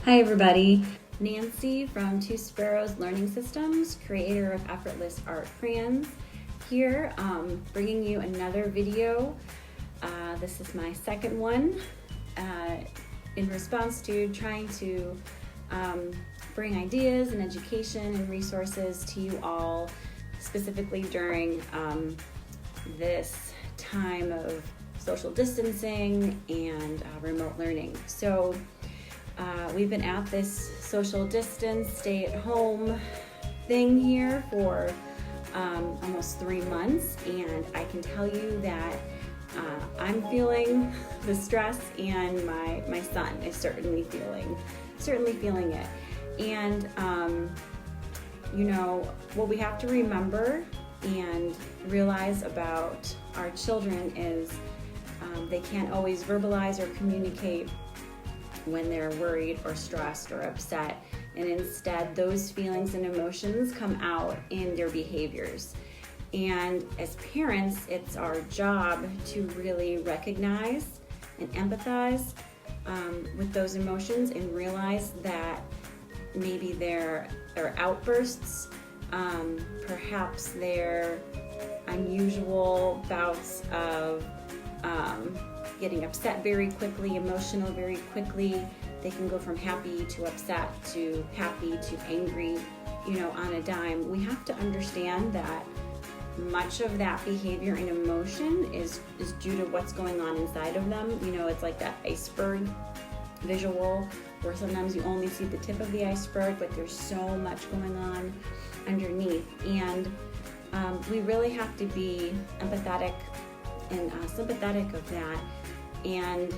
Hi everybody, Nancy from Two Sparrows Learning Systems, creator of Effortless Art Crayons, here bringing you another video. This is my second one in response to trying to bring ideas and education and resources to you all, specifically during this time of social distancing and remote learning. So we've been at this social distance, stay at home thing here for almost 3 months, and I can tell you that I'm feeling the stress, and my son is certainly feeling it. And you know, what we have to remember and realize about our children is they can't always verbalize or communicate when they're worried or stressed or upset, and instead those feelings and emotions come out in their behaviors. And as parents, it's our job to really recognize and empathize with those emotions and realize that maybe they're outbursts, perhaps they're unusual bouts of getting upset very quickly, emotional very quickly. They can go from happy to upset to happy to angry, you know, on a dime. We have to understand that much of that behavior and emotion is due to what's going on inside of them. You know, it's like that iceberg visual where sometimes you only see the tip of the iceberg, but there's so much going on underneath. And we really have to be empathetic and sympathetic of that. And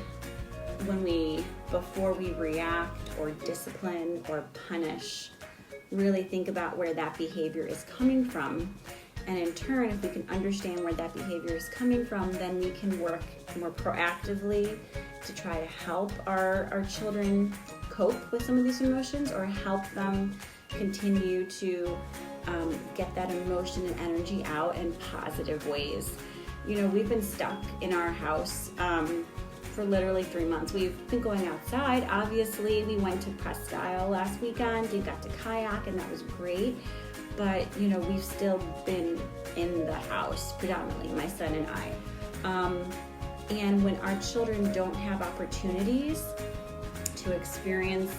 before we react or discipline or punish, really think about where that behavior is coming from. And in turn, if we can understand where that behavior is coming from, then we can work more proactively to try to help our children cope with some of these emotions, or help them continue to get that emotion and energy out in positive ways. You know, we've been stuck in our house for literally 3 months. We've been going outside. Obviously, we went to Presque Isle last weekend and got to kayak, and that was great. But, you know, we've still been in the house, predominantly, my son and I. And when our children don't have opportunities to experience,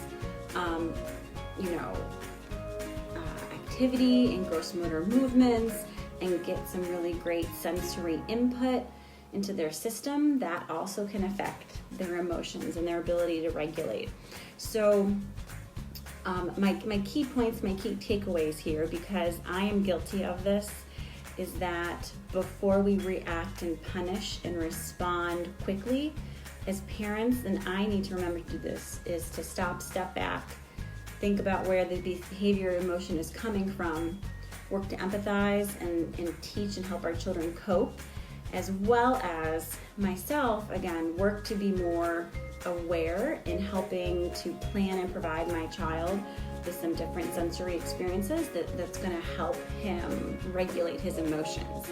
activity and gross motor movements, and get some really great sensory input into their system, that also can affect their emotions and their ability to regulate. So my key points, my key takeaways here, because I am guilty of this, is that before we react and punish and respond quickly, as parents, and I need to remember to do this, is to step back, think about where the behavior emotion is coming from, work to empathize and teach and help our children cope, as well as myself, again, work to be more aware in helping to plan and provide my child with some different sensory experiences that's going to help him regulate his emotions.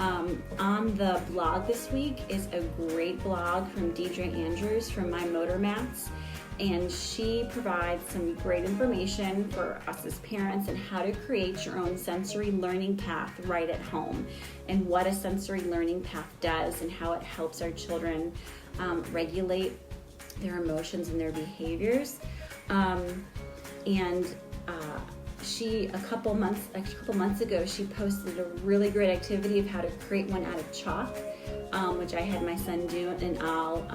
On the blog this week is a great blog from Deidre Andrews from My Motor Mats, and she provides some great information for us as parents and how to create your own sensory learning path right at home, and what a sensory learning path does and how it helps our children regulate their emotions and their behaviors. She a couple months ago, she posted a really great activity of how to create one out of chalk, which I had my son do, and I'll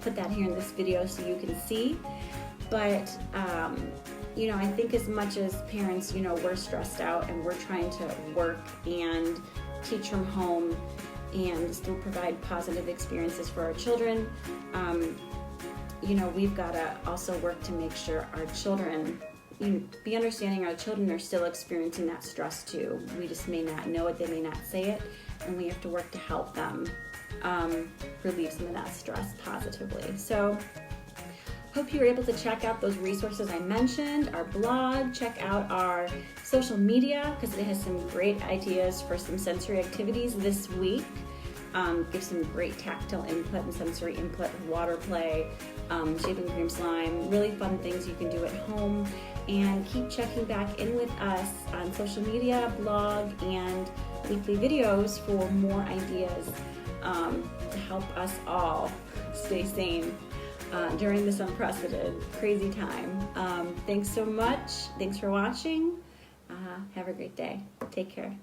put that here in this video so you can see. But you know, I think as much as parents, you know, we're stressed out and we're trying to work and teach from home and still provide positive experiences for our children, you know, we've got to also work to make sure our children, be understanding our children are still experiencing that stress too. We just may not know it, they may not say it, and we have to work to help them relieve some of that stress positively. So hope you were able to check out those resources I mentioned, our blog, check out our social media, because it has some great ideas for some sensory activities this week. Give some great tactile input and sensory input, water play, shaving cream slime, really fun things you can do at home. And keep checking back in with us on social media, blog, and weekly videos for more ideas to help us all stay sane during this unprecedented, crazy time. Thanks so much. Thanks for watching. Have a great day. Take care.